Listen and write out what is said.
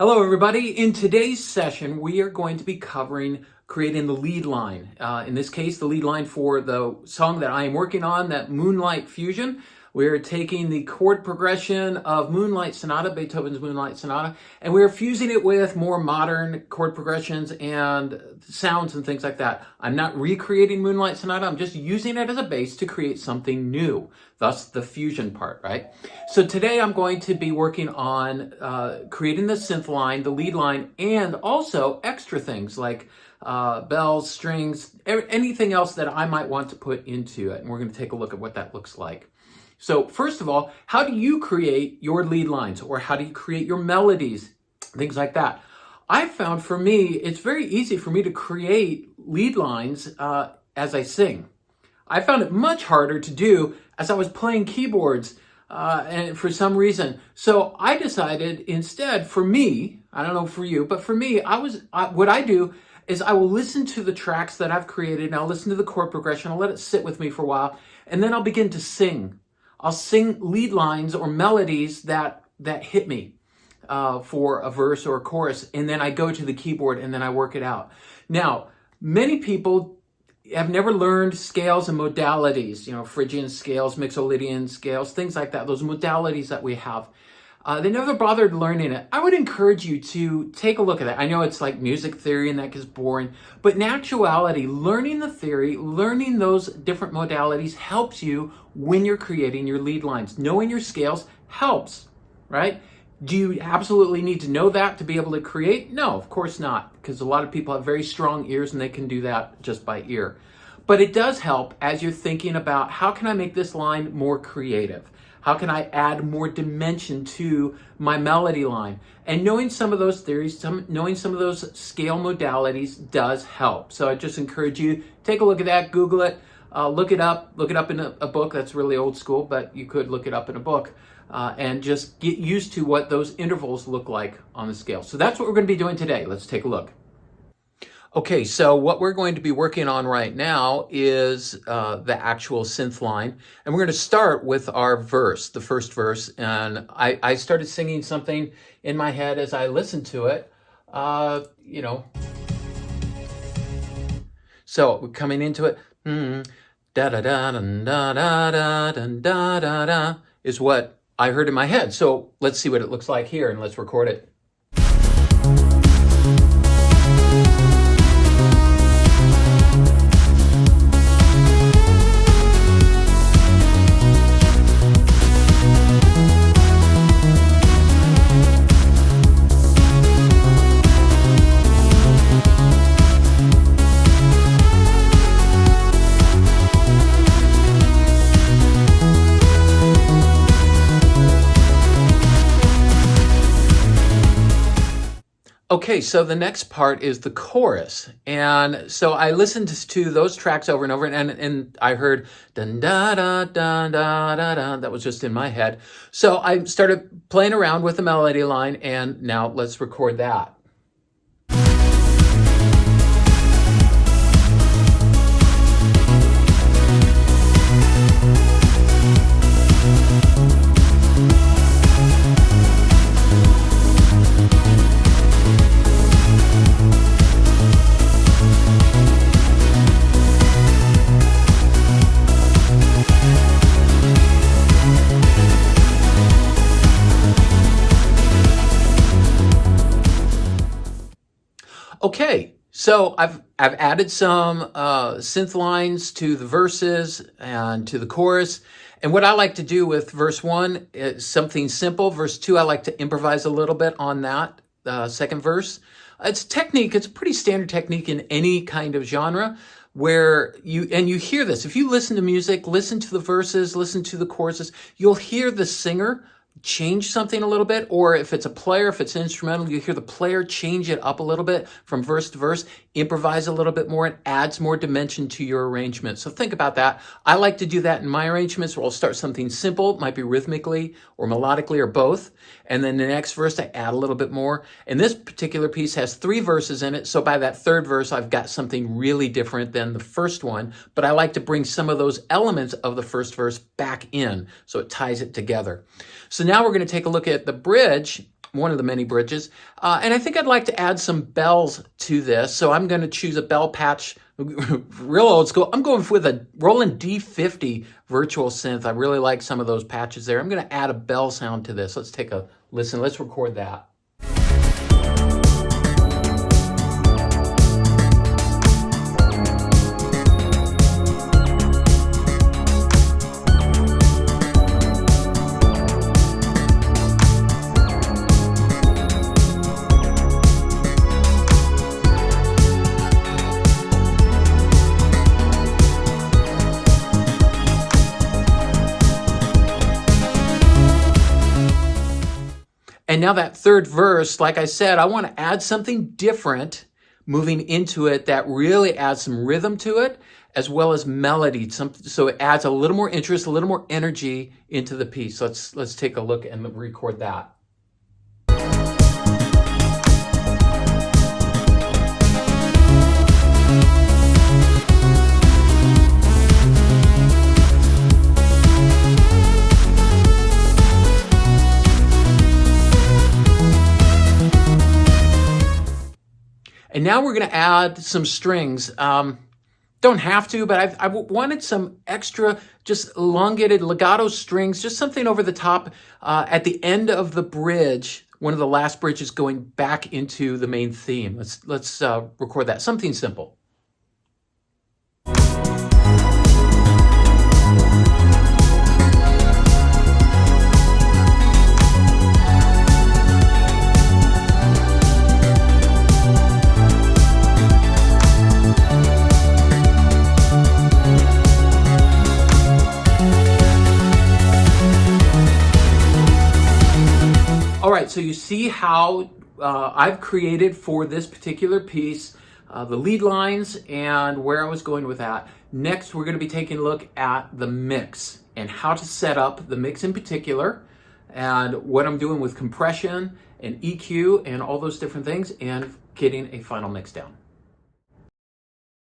Hello, everybody. In today's session, we are going to be covering creating the lead line. In this case, the lead line for the song that I am working on, that Moonlight fusion. We're taking the chord progression of Moonlight Sonata, Beethoven's Moonlight Sonata, and we're fusing it with more modern chord progressions and sounds and things like that. I'm not recreating Moonlight Sonata, I'm just using it as a base to create something new, thus the fusion part, right? So today I'm going to be working on creating the synth line, the lead line, and also extra things like bells, strings, anything else that I might want to put into it. And we're going to take a look at what that looks like. So first of all, how do you create your lead lines, or how do you create your melodies, things like that? I found for me, it's very easy for me to create lead lines as I sing. I found it much harder to do as I was playing keyboards and for some reason. So I decided instead, for me, I don't know for you, but for me, what I do is I will listen to the tracks that I've created, and I'll listen to the chord progression, I'll let it sit with me for a while, and then I'll begin to sing. I'll sing lead lines or melodies that hit me for a verse or a chorus, and then I go to the keyboard and then I work it out. Now, many people have never learned scales and modalities, Phrygian scales, Mixolydian scales, things like that, those modalities that we have. They never bothered learning it. I would encourage you to take a look at that. I know it's like music theory and that gets boring, but in actuality, learning the theory, learning those different modalities helps you when you're creating your lead lines. Knowing your scales helps, right? Do you absolutely need to know that to be able to create? No, of course not, because a lot of people have very strong ears and they can do that just by ear. But it does help as you're thinking about, how can I make this line more creative? How can I add more dimension to my melody line? And knowing some of those theories, knowing some of those scale modalities does help. So I just encourage you, take a look at that, Google it, look it up in a book. That's really old school, but you could look it up in a book and just get used to what those intervals look like on the scale. So that's what we're going to be doing today. Let's take a look. Okay, so what we're going to be working on right now is the actual synth line. And we're going to start with our verse, the first verse. And I started singing something in my head as I listened to it, So we're coming into it, da da da da da da da da da da is what I heard in my head. So let's see what it looks like here, and let's record it. Okay, so the next part is the chorus. And so I listened to those tracks over and over, and I heard dun da da da da da da. That was just in my head. So I started playing around with the melody line, and now let's record that. Okay, so I've added some synth lines to the verses and to the chorus. And what I like to do with verse 1 is something simple. Verse 2, I like to improvise a little bit on that second verse. It's technique. It's a pretty standard technique in any kind of genre where you hear this. If you listen to music, listen to the verses, listen to the choruses, you'll hear the singer change something a little bit, or if it's a player, if it's instrumental, you hear the player change it up a little bit from verse to verse, improvise a little bit more, and adds more dimension to your arrangement. So think about that. I like to do that in my arrangements, where I'll start something simple, might be rhythmically or melodically or both, and then the next verse I add a little bit more. And this particular piece has 3 verses in it, so by that third verse I've got something really different than the first one, but I like to bring some of those elements of the first verse back in, so it ties it together. So now we're going to take a look at the bridge one of the many bridges. And I think I'd like to add some bells to this. So I'm going to choose a bell patch, real old school. I'm going with a Roland D50 virtual synth. I really like some of those patches there. I'm going to add a bell sound to this. Let's take a listen. Let's record that. And now that third verse, like I said, I want to add something different moving into it that really adds some rhythm to it, as well as melody. So it adds a little more interest, a little more energy into the piece. Let's take a look and record that. And now we're going to add some strings. Don't have to, but I wanted some extra, just elongated legato strings, just something over the top at the end of the bridge, one of the last bridges going back into the main theme. Let's record that. Something simple. All right, so you see how I've created for this particular piece the lead lines and where I was going with that. Next, we're going to be taking a look at the mix and how to set up the mix in particular and what I'm doing with compression and EQ and all those different things and getting a final mix down.